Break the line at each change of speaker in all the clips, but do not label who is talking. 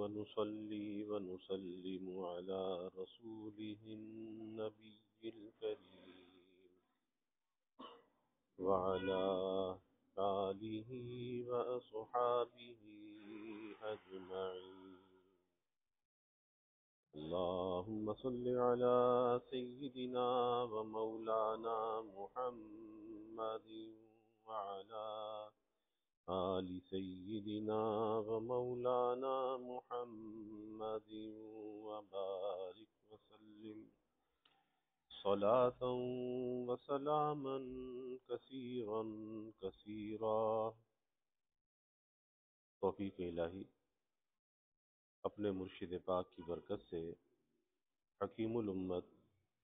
ونصلي ونسلم على رسوله النبي الكريم وعلى آله وأصحابه أجمعين. اللهم صل على سيدنا ومولانا محمد وعلى آل سيدنا ومولانا محمد وبارك وسلم صلاة وسلاما كثيرا كثيرا. توفیق الہی اپنے مرشد پاک کی برکت سے حکیم الامت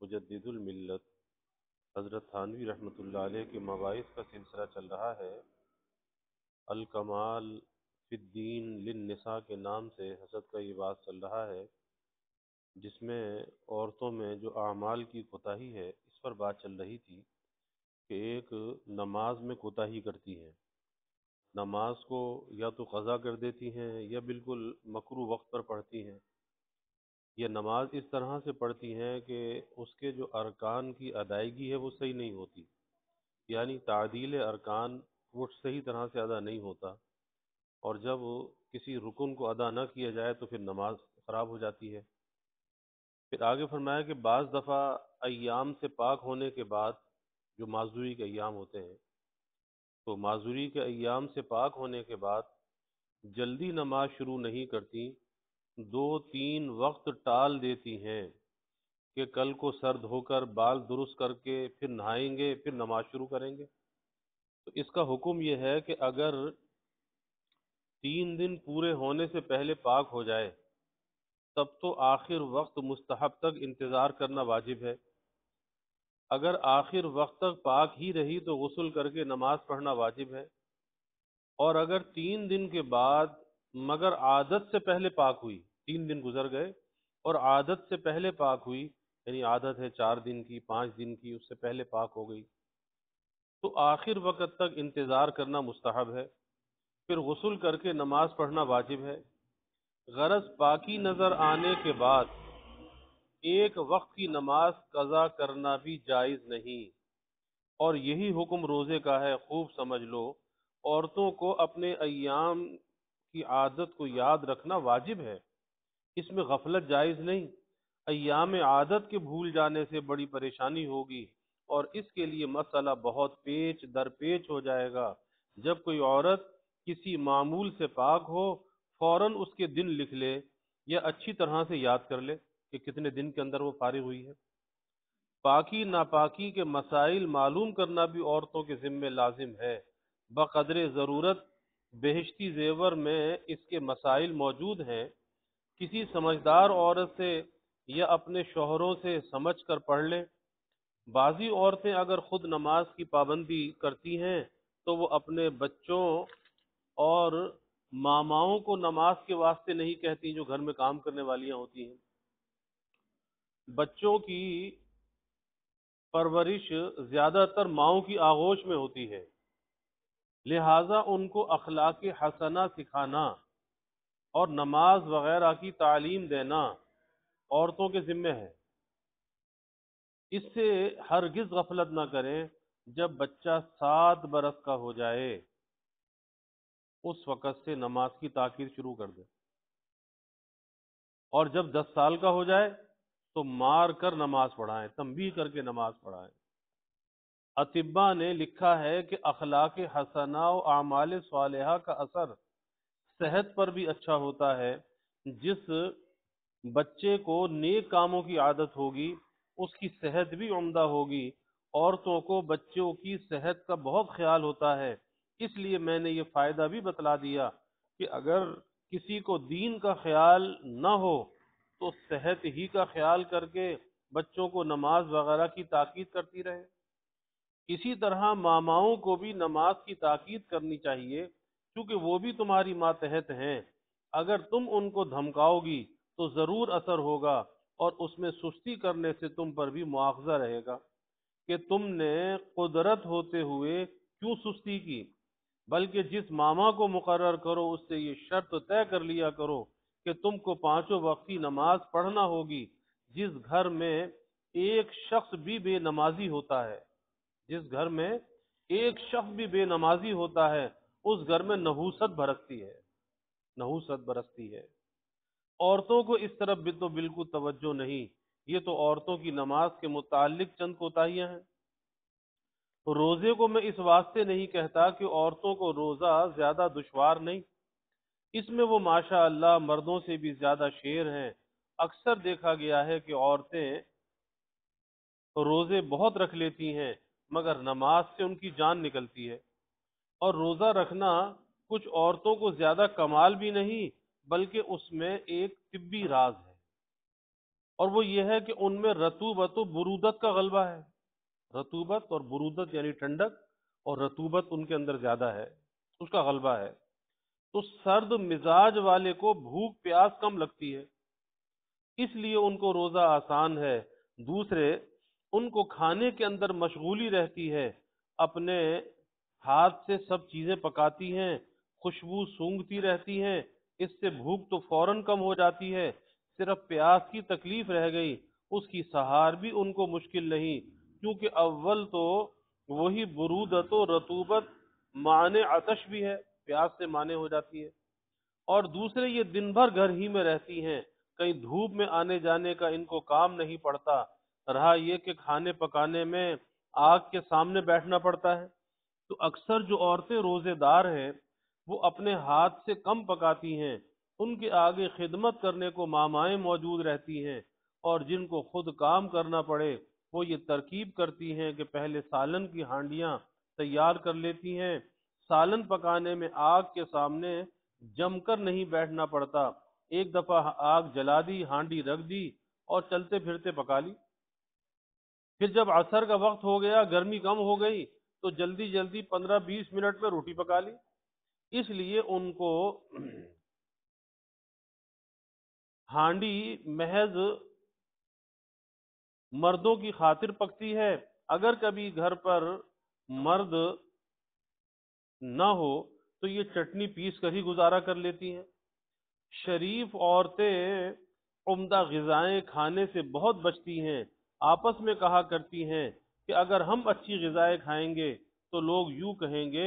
مجدد الملت حضرت تھانوی رحمۃ اللہ علیہ کے مواعظ کا سلسلہ چل رہا ہے. الکمال فی الدین للنساء کے نام سے حضرت کا یہ بات چل رہا ہے، جس میں عورتوں میں جو اعمال کی کوتاہی ہے اس پر بات چل رہی تھی کہ ایک نماز میں کوتاہی کرتی ہیں، نماز کو یا تو قضا کر دیتی ہیں یا بالکل مکروہ وقت پر پڑھتی ہیں، یہ نماز اس طرح سے پڑھتی ہیں کہ اس کے جو ارکان کی ادائیگی ہے وہ صحیح نہیں ہوتی، یعنی تعدیل ارکان وہ صحیح طرح سے ادا نہیں ہوتا، اور جب کسی رکن کو ادا نہ کیا جائے تو پھر نماز خراب ہو جاتی ہے. پھر آگے فرمایا کہ بعض دفعہ ایام سے پاک ہونے کے بعد جو معذوری کے ایام ہوتے ہیں تو معذوری کے ایام سے پاک ہونے کے بعد جلدی نماز شروع نہیں کرتی، 2-3 وقت ٹال دیتی ہیں کہ کل کو سر دھو کر بال درست کر کے پھر نہائیں گے پھر نماز شروع کریں گے. تو اس کا حکم یہ ہے کہ اگر 3 دن پورے ہونے سے پہلے پاک ہو جائے تب تو آخر وقت مستحب تک انتظار کرنا واجب ہے. اگر آخر وقت تک پاک ہی رہی تو غسل کر کے نماز پڑھنا واجب ہے، اور اگر 3 دن کے بعد مگر عادت سے پہلے پاک ہوئی، 3 دن گزر گئے اور عادت سے پہلے پاک ہوئی، یعنی عادت ہے 4 دن کی 5 دن کی، اس سے پہلے پاک ہو گئی، تو آخر وقت تک انتظار کرنا مستحب ہے، پھر غسل کر کے نماز پڑھنا واجب ہے. غرض پاکی نظر آنے کے بعد ایک وقت کی نماز قضا کرنا بھی جائز نہیں، اور یہی حکم روزے کا ہے. خوب سمجھ لو، عورتوں کو اپنے ایام کی عادت کو یاد رکھنا واجب ہے، اس میں غفلت جائز نہیں. ایام عادت کے بھول جانے سے بڑی پریشانی ہوگی، اور اس کے لیے مسئلہ بہت پیچ در پیچ ہو جائے گا. جب کوئی عورت کسی معمول سے پاک ہو فوراً اس کے دن لکھ لے یا اچھی طرح سے یاد کر لے کہ کتنے دن کے اندر وہ فارغ ہوئی ہے. پاکی ناپاکی کے مسائل معلوم کرنا بھی عورتوں کے ذمہ لازم ہے. بقدر ضرورت بہشتی زیور میں اس کے مسائل موجود ہیں. کسی سمجھدار عورت سے یا اپنے شوہروں سے سمجھ کر پڑھ لیں. بعضی عورتیں اگر خود نماز کی پابندی کرتی ہیں تو وہ اپنے بچوں اور ماماؤں کو نماز کے واسطے نہیں کہتی جو گھر میں کام کرنے والیاں ہوتی ہیں. بچوں کی پرورش زیادہ تر ماؤں کی آغوش میں ہوتی ہے، لہٰذا ان کو اخلاق حسنہ سکھانا اور نماز وغیرہ کی تعلیم دینا عورتوں کے ذمہ ہے. اس سے ہرگز غفلت نہ کریں. جب بچہ 7 برس کا ہو جائے اس وقت سے نماز کی تاخیر شروع کر دیں، اور جب 10 سال کا ہو جائے تو مار کر نماز پڑھائیں، تنبیہ کر کے نماز پڑھائیں. اطباء نے لکھا ہے کہ اخلاق حسنہ و اعمال صالحہ کا اثر صحت پر بھی اچھا ہوتا ہے. جس بچے کو نیک کاموں کی عادت ہوگی اس کی صحت بھی عمدہ ہوگی. عورتوں کو بچوں کی صحت کا بہت خیال ہوتا ہے، اس لیے میں نے یہ فائدہ بھی بتلا دیا کہ اگر کسی کو دین کا خیال نہ ہو تو صحت ہی کا خیال کر کے بچوں کو نماز وغیرہ کی تاکید کرتی رہے. اسی طرح ماماؤں کو بھی نماز کی تاکید کرنی چاہیے، کیونکہ وہ بھی تمہاری ماتحت ہیں. اگر تم ان کو دھمکاؤ گی تو ضرور اثر ہوگا، اور اس میں سستی کرنے سے تم پر بھی مواخذہ رہے گا کہ تم نے قدرت ہوتے ہوئے کیوں سستی کی. بلکہ جس ماما کو مقرر کرو اس سے یہ شرط طے کر لیا کرو کہ تم کو پانچوں وقتی نماز پڑھنا ہوگی۔ جس گھر میں ایک شخص بھی بے نمازی ہوتا ہے، جس گھر میں ایک شخص بھی بے نمازی ہوتا ہے، اس گھر میں نحوست برستی ہے، نحوست برستی ہے۔ عورتوں کو اس طرف بھی تو بالکل توجہ نہیں، یہ تو عورتوں کی نماز کے متعلق چند کوتاہیاں ہیں۔ روزے کو میں اس واسطے نہیں کہتا کہ عورتوں کو روزہ زیادہ دشوار نہیں، اس میں وہ ماشاء اللہ مردوں سے بھی زیادہ شیر ہیں۔ اکثر دیکھا گیا ہے کہ عورتیں روزے بہت رکھ لیتی ہیں مگر نماز سے ان کی جان نکلتی ہے، اور روزہ رکھنا کچھ عورتوں کو زیادہ کمال بھی نہیں بلکہ اس میں ایک طبی راز ہے، اور وہ یہ ہے کہ ان میں رطوبت و برودت کا غلبہ ہے۔ رطوبت اور برودت یعنی ٹھنڈک، اور رطوبت ان کے اندر زیادہ ہے، اس کا غلبہ ہے۔ تو سرد مزاج والے کو بھوک پیاس کم لگتی ہے، اس لیے ان کو روزہ آسان ہے۔ دوسرے، ان کو کھانے کے اندر مشغولی رہتی ہے، اپنے ہاتھ سے سب چیزیں پکاتی ہیں، خوشبو سونگھتی رہتی ہیں، اس سے بھوک تو فوراً کم ہو جاتی ہے، صرف پیاس کی تکلیف رہ گئی، اس کی سحار بھی ان کو مشکل نہیں، کیونکہ اول تو وہی برودت و رطوبت معنی عطش بھی ہے، پیاس سے معنی ہو جاتی ہے، اور دوسرے یہ دن بھر گھر ہی میں رہتی ہیں، کہیں دھوپ میں آنے جانے کا ان کو کام نہیں پڑتا، رہا یہ کہ کھانے پکانے میں آگ کے سامنے بیٹھنا پڑتا ہے۔ تو اکثر جو عورتیں روزے دار ہیں وہ اپنے ہاتھ سے کم پکاتی ہیں، ان کے آگے خدمت کرنے کو مامائیں موجود رہتی ہیں، اور جن کو خود کام کرنا پڑے وہ یہ ترکیب کرتی ہیں کہ پہلے سالن کی ہانڈیاں تیار کر لیتی ہیں، سالن پکانے میں آگ کے سامنے جم کر نہیں بیٹھنا پڑتا، ایک دفعہ آگ جلا دی، ہانڈی رکھ دی اور چلتے پھرتے پکا لی۔ پھر جب عصر کا وقت ہو گیا، گرمی کم ہو گئی، تو جلدی جلدی 15-20 منٹ میں روٹی پکا لی۔ اس لیے ان کو ہانڈی محض مردوں کی خاطر پکتی ہے، اگر کبھی گھر پر مرد نہ ہو تو یہ چٹنی پیس کر ہی گزارا کر لیتی ہیں۔ شریف عورتیں عمدہ غذائیں کھانے سے بہت بچتی ہیں، آپس میں کہا کرتی ہیں کہ اگر ہم اچھی غذائیں کھائیں گے تو لوگ یوں کہیں گے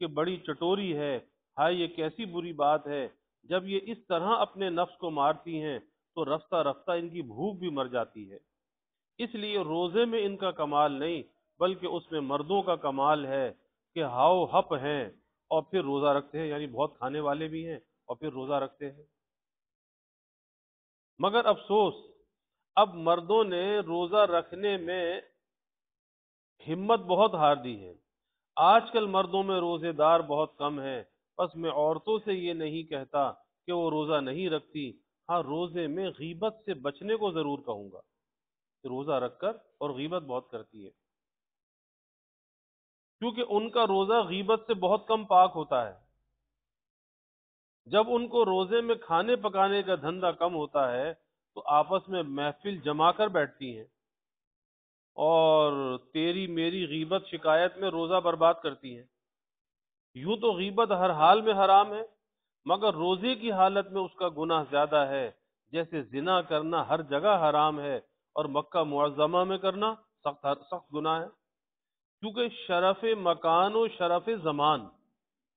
کہ بڑی چٹوری ہے، ہائے یہ کیسی بری بات ہے۔ جب یہ اس طرح اپنے نفس کو مارتی ہیں تو رفتہ رفتہ ان کی بھوک بھی مر جاتی ہے۔ اس لیے روزے میں ان کا کمال نہیں بلکہ اس میں مردوں کا کمال ہے کہ ہاؤ ہپ ہیں اور پھر روزہ رکھتے ہیں، یعنی بہت کھانے والے بھی ہیں اور پھر روزہ رکھتے ہیں۔ مگر افسوس، اب مردوں نے روزہ رکھنے میں ہمت بہت ہار دی ہے، آج کل مردوں میں روزے دار بہت کم ہیں۔ بس میں عورتوں سے یہ نہیں کہتا کہ وہ روزہ نہیں رکھتی، ہاں روزے میں غیبت سے بچنے کو ضرور کہوں گا، روزہ رکھ کر اور غیبت بہت کرتی ہے، کیونکہ ان کا روزہ غیبت سے بہت کم پاک ہوتا ہے۔ جب ان کو روزے میں کھانے پکانے کا دھندا کم ہوتا ہے تو آپس میں محفل جما کر بیٹھتی ہیں اور تیری میری غیبت شکایت میں روزہ برباد کرتی ہیں۔ یوں تو غیبت ہر حال میں حرام ہے، مگر روزے کی حالت میں اس کا گناہ زیادہ ہے، جیسے زنا کرنا ہر جگہ حرام ہے اور مکہ معظمہ میں کرنا سخت گناہ ہے، کیونکہ شرف مکان و شرف زمان،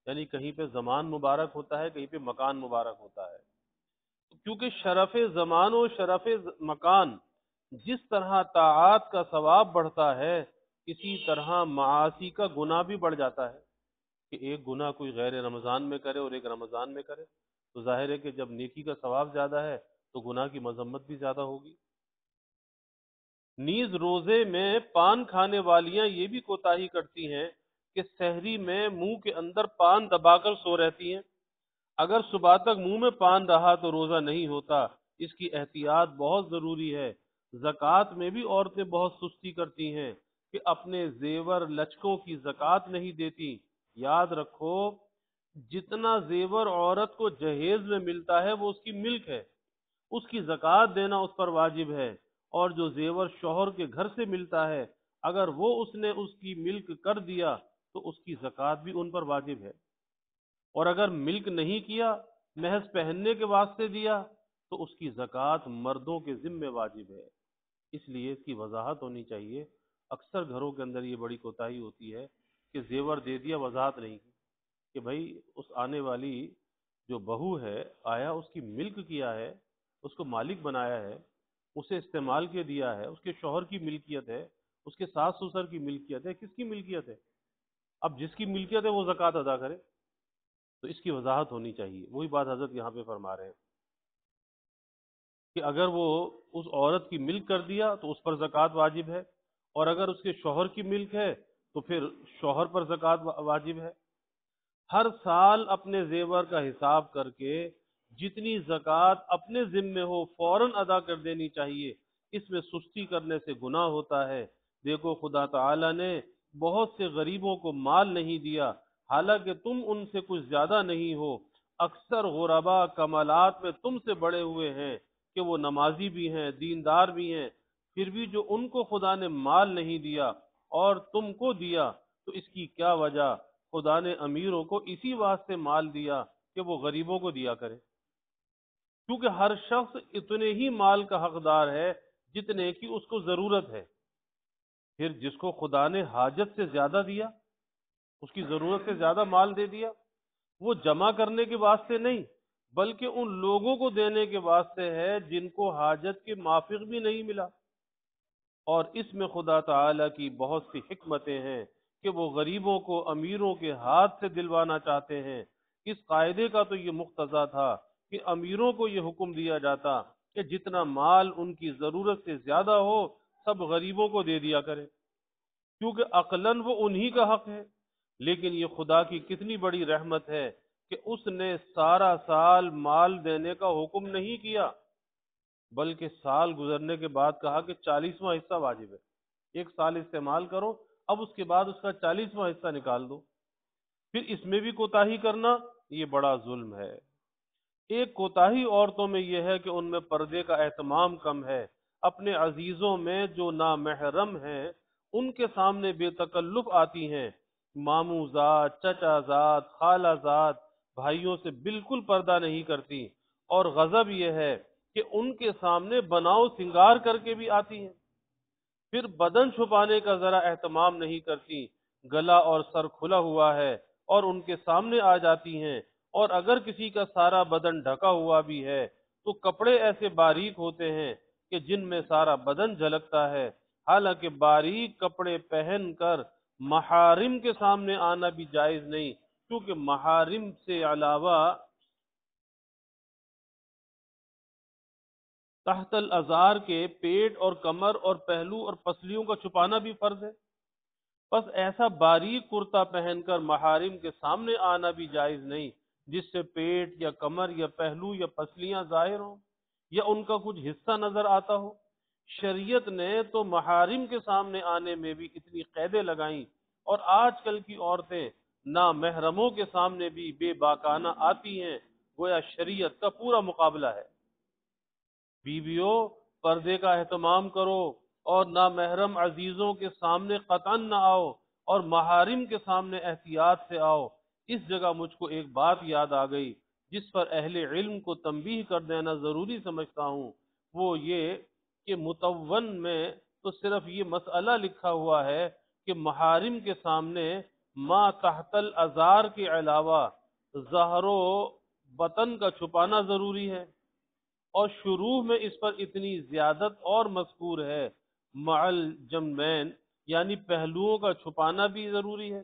یعنی کہیں پہ زمان مبارک ہوتا ہے، کہیں پہ مکان مبارک ہوتا ہے، کیونکہ شرف زمان و شرف مکان جس طرح طاعات کا ثواب بڑھتا ہے اسی طرح معاصی کا گناہ بھی بڑھ جاتا ہے، کہ ایک گناہ کوئی غیر رمضان میں کرے اور ایک رمضان میں کرے تو ظاہر ہے کہ جب نیکی کا ثواب زیادہ ہے تو گناہ کی مذمت بھی زیادہ ہوگی۔ نیز روزے میں پان کھانے والیاں یہ بھی کوتاہی کرتی ہیں کہ سحری میں منہ کے اندر پان دبا کر سو رہتی ہیں، اگر صبح تک منہ میں پان رہا تو روزہ نہیں ہوتا، اس کی احتیاط بہت ضروری ہے۔ زکوٰۃ میں بھی عورتیں بہت سستی کرتی ہیں کہ اپنے زیور لچکوں کی زکوٰۃ نہیں دیتی، یاد رکھو جتنا زیور عورت کو جہیز میں ملتا ہے وہ اس کی ملک ہے، اس کی زکوٰۃ دینا اس پر واجب ہے، اور جو زیور شوہر کے گھر سے ملتا ہے اگر وہ اس نے اس کی ملک کر دیا تو اس کی زکوٰۃ بھی ان پر واجب ہے، اور اگر ملک نہیں کیا محض پہننے کے واسطے دیا تو اس کی زکوٰۃ مردوں کے ذمے واجب ہے، اس لیے اس کی وضاحت ہونی چاہیے۔ اکثر گھروں کے اندر یہ بڑی کوتاہی ہوتی ہے کہ زیور دے دیا، وضاحت نہیں کی کہ بھائی اس آنے والی جو بہو ہے، آیا اس کی ملک کیا ہے، اس کو مالک بنایا ہے، اسے استعمال کے دیا ہے، اس کے شوہر کی ملکیت ہے، اس کے ساس سسر کی ملکیت ہے، کس کی ملکیت ہے؟ اب جس کی ملکیت ہے وہ زکوٰۃ ادا کرے، تو اس کی وضاحت ہونی چاہیے۔ وہی بات حضرت یہاں پہ فرما رہے ہیں کہ اگر وہ اس عورت کی ملک کر دیا تو اس پر زکوٰۃ واجب ہے، اور اگر اس کے شوہر کی ملک ہے تو پھر شوہر پر زکوٰۃ واجب ہے۔ ہر سال اپنے زیور کا حساب کر کے جتنی زکوٰۃ اپنے ذمے ہو فوراً ادا کر دینی چاہیے، اس میں سستی کرنے سے گناہ ہوتا ہے۔ دیکھو خدا تعالی نے بہت سے غریبوں کو مال نہیں دیا، حالانکہ تم ان سے کچھ زیادہ نہیں ہو، اکثر غربا کمالات میں تم سے بڑے ہوئے ہیں کہ وہ نمازی بھی ہیں، دیندار بھی ہیں، پھر بھی جو ان کو خدا نے مال نہیں دیا اور تم کو دیا، تو اس کی کیا وجہ؟ خدا نے امیروں کو اسی واسطے مال دیا کہ وہ غریبوں کو دیا کرے، کیونکہ ہر شخص اتنے ہی مال کا حقدار ہے جتنے کی اس کو ضرورت ہے۔ پھر جس کو خدا نے حاجت سے زیادہ دیا، اس کی ضرورت سے زیادہ مال دے دیا، وہ جمع کرنے کے واسطے نہیں بلکہ ان لوگوں کو دینے کے واسطے ہے جن کو حاجت کے مافق بھی نہیں ملا۔ اور اس میں خدا تعالی کی بہت سی حکمتیں ہیں کہ وہ غریبوں کو امیروں کے ہاتھ سے دلوانا چاہتے ہیں۔ اس قاعدے کا تو یہ مقتضا تھا کہ امیروں کو یہ حکم دیا جاتا کہ جتنا مال ان کی ضرورت سے زیادہ ہو سب غریبوں کو دے دیا کرے، کیونکہ عقلاً وہ انہی کا حق ہے۔ لیکن یہ خدا کی کتنی بڑی رحمت ہے کہ اس نے سارا سال مال دینے کا حکم نہیں کیا، بلکہ سال گزرنے کے بعد کہا کہ 40واں حصہ واجب ہے۔ ایک سال استعمال کرو، اب اس کے بعد اس کا 40واں حصہ نکال دو۔ پھر اس میں بھی کوتاہی کرنا یہ بڑا ظلم ہے۔ ایک کوتاہی عورتوں میں یہ ہے کہ ان میں پردے کا اہتمام کم ہے، اپنے عزیزوں میں جو نامحرم ہیں ان کے سامنے بے تکلف آتی ہیں، ماموں زاد، چچا زاد، خالہ زاد بھائیوں سے بالکل پردہ نہیں کرتی، اور غضب یہ ہے کہ ان کے سامنے بناؤ سنگار کر کے بھی آتی ہیں۔ پھر بدن چھپانے کا ذرا اہتمام نہیں کرتی، گلا اور سر کھلا ہوا ہے اور ان کے سامنے آ جاتی ہیں، اور اگر کسی کا سارا بدن ڈھکا ہوا بھی ہے تو کپڑے ایسے باریک ہوتے ہیں کہ جن میں سارا بدن جھلکتا ہے، حالانکہ باریک کپڑے پہن کر محارم کے سامنے آنا بھی جائز نہیں، کیونکہ محارم سے علاوہ تحت الازار کے پیٹ اور کمر اور پہلو اور پسلیوں کا چھپانا بھی فرض ہے۔ بس ایسا باریک کرتا پہن کر محارم کے سامنے آنا بھی جائز نہیں جس سے پیٹ یا کمر یا پہلو یا پسلیاں ظاہر ہوں یا ان کا کچھ حصہ نظر آتا ہو۔ شریعت نے تو محارم کے سامنے آنے میں بھی اتنی قیدیں لگائیں، اور آج کل کی عورتیں نامحرموں کے سامنے بھی بے باکانہ آتی ہیں، گویا شریعت کا پورا مقابلہ ہے۔ بیویوں، پردے کا اہتمام کرو اور نامحرم عزیزوں کے سامنے قطعاً نہ آؤ، اور محارم کے سامنے احتیاط سے آؤ۔ اس جگہ مجھ کو ایک بات یاد آ گئی جس پر اہل علم کو تنبیہ کر دینا ضروری سمجھتا ہوں، وہ یہ کہ متون میں تو صرف یہ مسئلہ لکھا ہوا ہے کہ محارم کے سامنے ما تحت الازار کے علاوہ ظہر و بطن کا چھپانا ضروری ہے، اور شروع میں اس پر اتنی زیادت اور مذکور ہے، مع الجنبین یعنی پہلوؤں کا چھپانا بھی ضروری ہے۔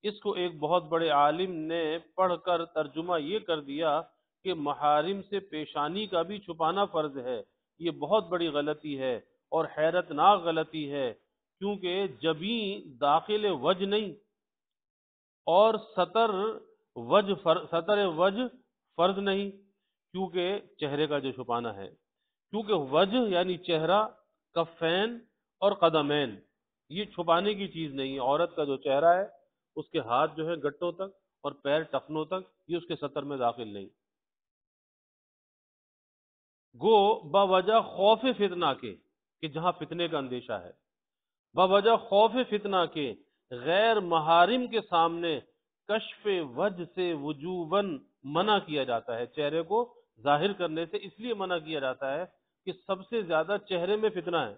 اس کو ایک بہت بڑے عالم نے پڑھ کر ترجمہ یہ کر دیا کہ محارم سے پیشانی کا بھی چھپانا فرض ہے۔ یہ بہت بڑی غلطی ہے اور حیرت ناک غلطی ہے، کیونکہ جبیں داخل وجہ نہیں، اور سطر وجہ فرض نہیں، کیونکہ چہرے کا جو چھپانا ہے، کیونکہ وجہ یعنی چہرہ، کفین اور قدمین یہ چھپانے کی چیز نہیں ہے۔ عورت کا جو چہرہ ہے، اس کے ہاتھ جو ہے گٹوں تک اور پیر ٹخنوں تک، یہ اس کے سطر میں داخل نہیں۔ گو باوجہ خوف فتنہ کے، کہ جہاں فتنے کا اندیشہ ہے، باوجہ خوف فتنہ کے غیر محارم کے سامنے کشف وجہ سے وجوباً منع کیا جاتا ہے، چہرے کو ظاہر کرنے سے اس لیے منع کیا جاتا ہے کہ سب سے زیادہ چہرے میں فتنہ ہے،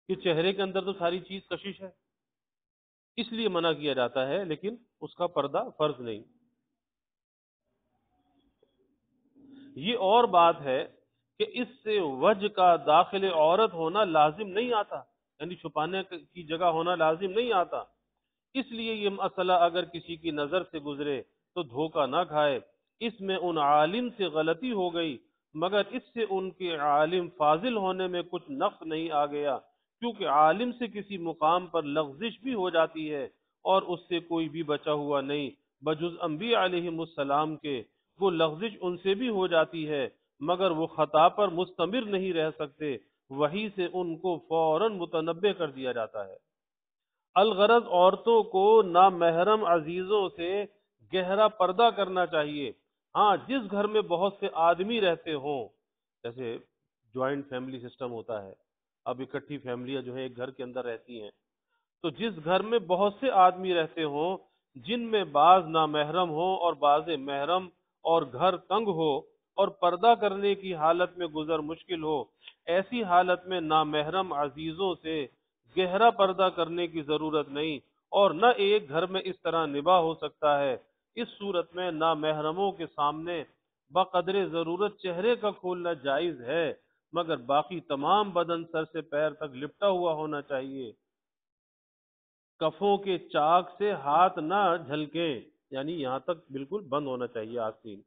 کہ چہرے کے اندر تو ساری چیز کشش ہے، اس لیے منع کیا جاتا ہے، لیکن اس کا پردہ فرض نہیں۔ یہ اور بات ہے کہ اس سے وجہ کا داخل عورت ہونا لازم نہیں آتا، یعنی چھپانے کی جگہ ہونا لازم نہیں آتا، اس لیے یہ مسئلہ اگر کسی کی نظر سے گزرے تو دھوکہ نہ کھائے۔ اس میں ان عالم سے غلطی ہو گئی، مگر اس سے ان کے عالم فاضل ہونے میں کچھ نقص نہیں آ گیا، کیونکہ عالم سے کسی مقام پر لغزش بھی ہو جاتی ہے اور اس سے کوئی بھی بچا ہوا نہیں بجز انبیاء علیہم السلام کے، وہ لغزش ان سے بھی ہو جاتی ہے مگر وہ خطا پر مستمر نہیں رہ سکتے، وہی سے ان کو فوراً متنبہ کر دیا جاتا ہے۔ الغرض عورتوں کو نامحرم عزیزوں سے گہرا پردہ کرنا چاہیے۔ ہاں، جس گھر میں بہت سے آدمی رہتے ہوں، جیسے جوائنٹ فیملی سسٹم ہوتا ہے، اب اکٹھی فیملیاں جو ہے ایک گھر کے اندر رہتی ہیں، تو جس گھر میں بہت سے آدمی رہتے ہوں جن میں بعض نامحرم ہوں اور بعض محرم، اور گھر تنگ ہو اور پردہ کرنے کی حالت میں گزر مشکل ہو، ایسی حالت میں نامحرم عزیزوں سے گہرا پردہ کرنے کی ضرورت نہیں، اور نہ ایک گھر میں اس طرح نباہ ہو سکتا ہے۔ اس صورت میں نامحرموں کے سامنے بقدر ضرورت چہرے کا کھولنا جائز ہے، مگر باقی تمام بدن سر سے پیر تک لپٹا ہوا ہونا چاہیے۔ کفوں کے چاک سے ہاتھ نہ جھلکیں، یعنی یہاں تک بالکل بند ہونا چاہیے آستین۔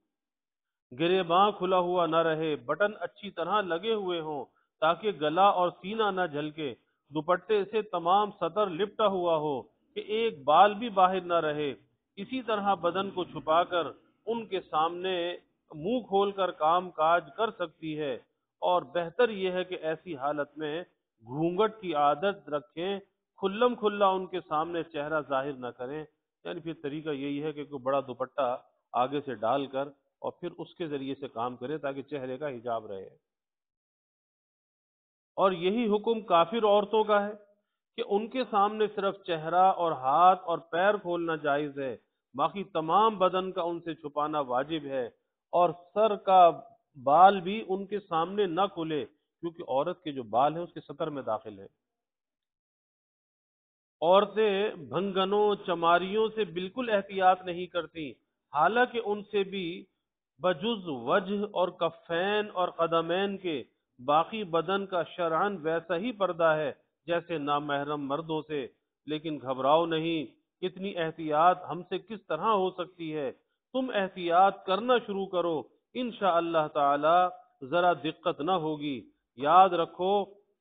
گریباں کھلا ہوا نہ رہے، بٹن اچھی طرح لگے ہوئے ہوں تاکہ گلا اور سینہ نہ جھلکے، دوپٹے سے تمام سطر لپٹا ہوا ہو کہ ایک بال بھی باہر نہ رہے۔ اسی طرح بدن کو چھپا کر ان کے سامنے منہ کھول کر کام کاج کر سکتی ہے، اور بہتر یہ ہے کہ ایسی حالت میں گھونگھٹ کی عادت رکھیں، کھلم کھلا ان کے سامنے چہرہ ظاہر نہ کریں، یعنی پھر طریقہ یہی ہے کہ کوئی بڑا دوپٹہ آگے سے ڈال کر اور پھر اس کے ذریعے سے کام کرے تاکہ چہرے کا حجاب رہے۔ اور یہی حکم کافر عورتوں کا ہے کہ ان کے سامنے صرف چہرہ اور ہاتھ اور پیر کھولنا جائز ہے، باقی تمام بدن کا ان سے چھپانا واجب ہے، اور سر کا بال بھی ان کے سامنے نہ کھلے، کیونکہ عورت کے جو بال ہیں اس کے سطر میں داخل ہے۔ عورتیں بھنگنوں چماریوں سے بالکل احتیاط نہیں کرتی، حالانکہ ان سے بھی بجز وجہ اور کفین اور قدمین کے باقی بدن کا شرعاً ویسا ہی پردہ ہے جیسے نامحرم مردوں سے، لیکن گھبراؤ نہیں، اتنی احتیاط ہم سے کس طرح ہو سکتی ہے؟ تم احتیاط کرنا شروع کرو، انشاءاللہ تعالی ذرا دقت نہ ہوگی۔ یاد رکھو،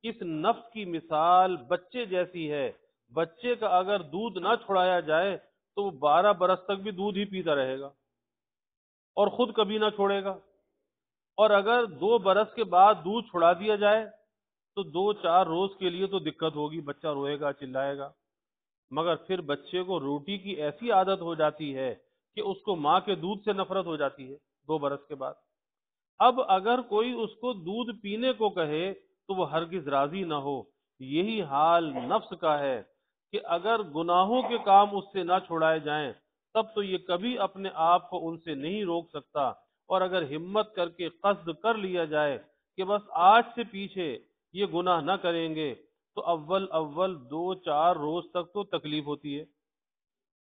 اس نفس کی مثال بچے جیسی ہے، بچے کا اگر دودھ نہ چھڑایا جائے تو وہ 12 برس تک بھی دودھ ہی پیتا رہے گا اور خود کبھی نہ چھوڑے گا، اور اگر 2 برس کے بعد دودھ چھڑا دیا جائے تو 2-4 روز کے لیے تو دقت ہوگی، بچہ روئے گا چلائے گا، مگر پھر بچے کو روٹی کی ایسی عادت ہو جاتی ہے کہ اس کو ماں کے دودھ سے نفرت ہو جاتی ہے 2 برس کے بعد۔ اب اگر کوئی اس کو دودھ پینے کو کہے تو وہ ہرگز راضی نہ ہو۔ یہی حال نفس کا ہے کہ اگر گناہوں کے کام اس سے نہ چھڑائے جائیں تب تو یہ کبھی اپنے آپ کو ان سے نہیں روک سکتا، اور اگر ہمت کر کے قصد کر لیا جائے کہ بس آج سے پیچھے یہ گناہ نہ کریں گے تو اول 2-4 روز تک تو تکلیف ہوتی ہے،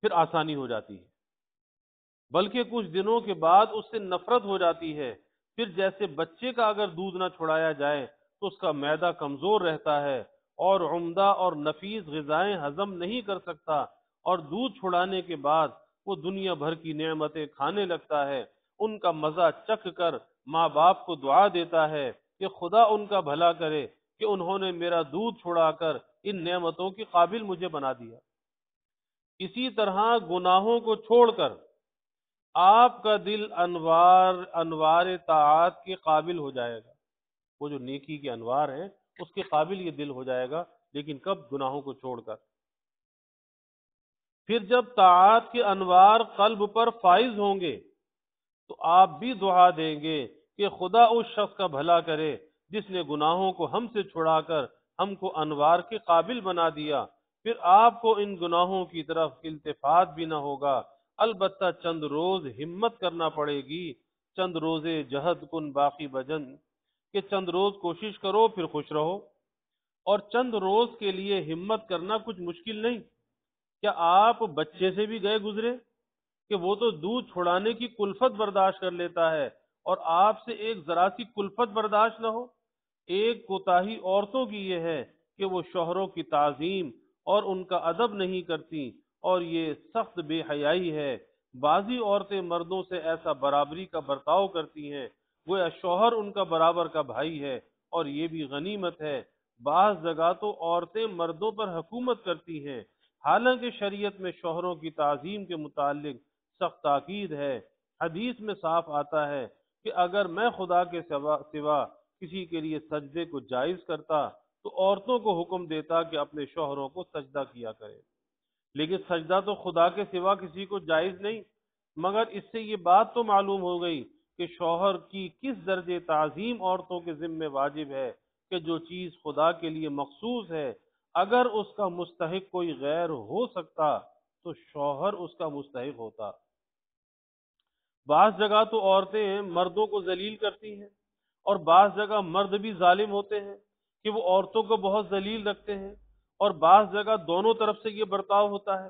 پھر آسانی ہو جاتی ہے، بلکہ کچھ دنوں کے بعد اس سے نفرت ہو جاتی ہے۔ پھر جیسے بچے کا اگر دودھ نہ چھڑایا جائے تو اس کا معدہ کمزور رہتا ہے اور عمدہ اور نفیس غذائیں ہضم نہیں کر سکتا، اور دودھ چھڑانے کے بعد وہ دنیا بھر کی نعمتیں کھانے لگتا ہے، ان کا مزہ چکھ کر ماں باپ کو دعا دیتا ہے کہ خدا ان کا بھلا کرے کہ انہوں نے میرا دودھ چھڑا کر ان نعمتوں کے قابل مجھے بنا دیا۔ اسی طرح گناہوں کو چھوڑ کر آپ کا دل انوار طاعات کے قابل ہو جائے گا، وہ جو نیکی کے انوار ہیں اس کے قابل یہ دل ہو جائے گا، لیکن کب؟ گناہوں کو چھوڑ کر۔ پھر جب طاعات کے انوار قلب پر فائز ہوں گے تو آپ بھی دعا دیں گے کہ خدا اس شخص کا بھلا کرے جس نے گناہوں کو ہم سے چھڑا کر ہم کو انوار کے قابل بنا دیا، پھر آپ کو ان گناہوں کی طرف التفات بھی نہ ہوگا، البتہ چند روز ہمت کرنا پڑے گی، چند روزے جہد کن باقی بجن، کہ چند روز کوشش کرو پھر خوش رہو، اور چند روز کے لیے ہمت کرنا کچھ مشکل نہیں۔ کیا آپ بچے سے بھی گئے گزرے کہ وہ تو دودھ چھڑانے کی کلفت برداشت کر لیتا ہے، اور آپ سے ایک ذرا سی کلفت برداشت نہ ہو؟ ایک کوتاہی عورتوں کی یہ ہے کہ وہ شوہروں کی تعظیم اور ان کا ادب نہیں کرتی، اور یہ سخت بے حیائی ہے۔ بعضی عورتیں مردوں سے ایسا برابری کا برتاؤ کرتی ہیں گویا شوہر ان کا برابر کا بھائی ہے، اور یہ بھی غنیمت ہے۔ بعض جگہ تو عورتیں مردوں پر حکومت کرتی ہیں، حالانکہ شریعت میں شوہروں کی تعظیم کے متعلق سخت تاکید ہے۔ حدیث میں صاف آتا ہے کہ اگر میں خدا کے سوا کسی کے لیے سجدے کو جائز کرتا تو عورتوں کو حکم دیتا کہ اپنے شوہروں کو سجدہ کیا کرے، لیکن سجدہ تو خدا کے سوا کسی کو جائز نہیں۔ مگر اس سے یہ بات تو معلوم ہو گئی کہ شوہر کی کس درجے تعظیم عورتوں کے ذمہ واجب ہے، کہ جو چیز خدا کے لیے مخصوص ہے اگر اس کا مستحق کوئی غیر ہو سکتا تو شوہر اس کا مستحق ہوتا۔ بعض جگہ تو عورتیں مردوں کو ذلیل کرتی ہیں، اور بعض جگہ مرد بھی ظالم ہوتے ہیں کہ وہ عورتوں کو بہت ذلیل رکھتے ہیں، اور بعض جگہ دونوں طرف سے یہ برتاؤ ہوتا ہے۔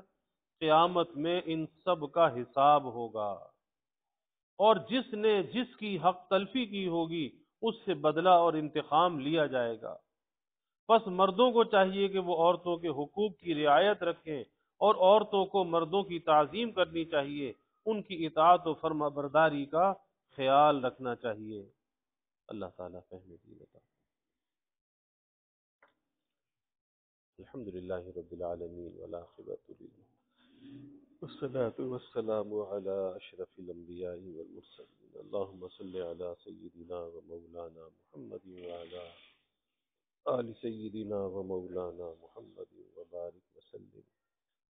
قیامت میں ان سب کا حساب ہوگا، اور جس نے جس کی حق تلفی کی ہوگی اس سے بدلہ اور انتقام لیا جائے گا۔ بس مردوں کو چاہیے کہ وہ عورتوں کے حقوق کی رعایت رکھیں، اور عورتوں کو مردوں کی تعظیم کرنی چاہیے، ان کی اطاعت و فرما برداری کا خیال رکھنا چاہیے۔ اللہ تعالیٰ فہم دین عطا۔ الحمد للہ رب العالمین والعاقبۃ والصلاة والسلام على أشرف الأنبياء والمرسلين اللهم صل على سيدنا ومولانا محمد وعلى آل سيدنا ومولانا محمد وبارك وسلم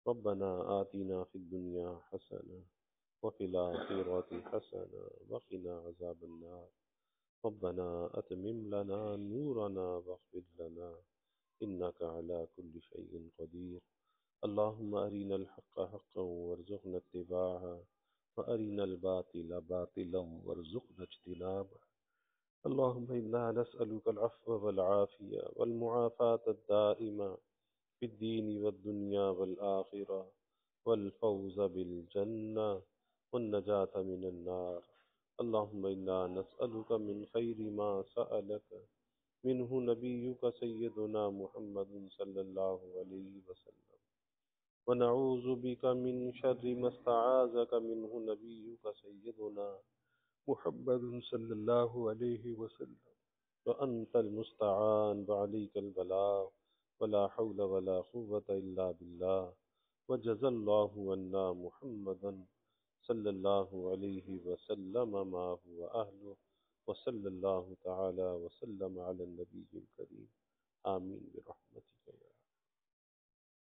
ربنا آتنا في الدنيا حسنة وفي الآخرة حسنة وقنا عذاب النار ربنا أتمم لنا نورنا واغفر لنا إنك على كل شيء قدير اللهم أرنا الحق حقا وارزقنا اتباعه وأرنا الباطل باطلا وارزقنا اجتنابه اللهم إنا نسألك العفو والعافية والمعافاة الدائمة في الدين والدنيا والآخرة والفوز بالجنة والنجاة من النار اللهم إنا نسألك من خير ما سألك منه نبيك سيدنا محمد صلى الله عليه وسلم ونعوذ بك من شر ما استعاذك منه نبيك سيدنا محمد صلى الله عليه وسلم وأنت المستعان وعليك البلاغ ولا حول ولا قوة إلا بالله وجزى الله عنا محمدا صلى الله عليه وسلم ما هو أهله وصلى الله تعالى وسلم على النبي الكريم آمين برحمتك يا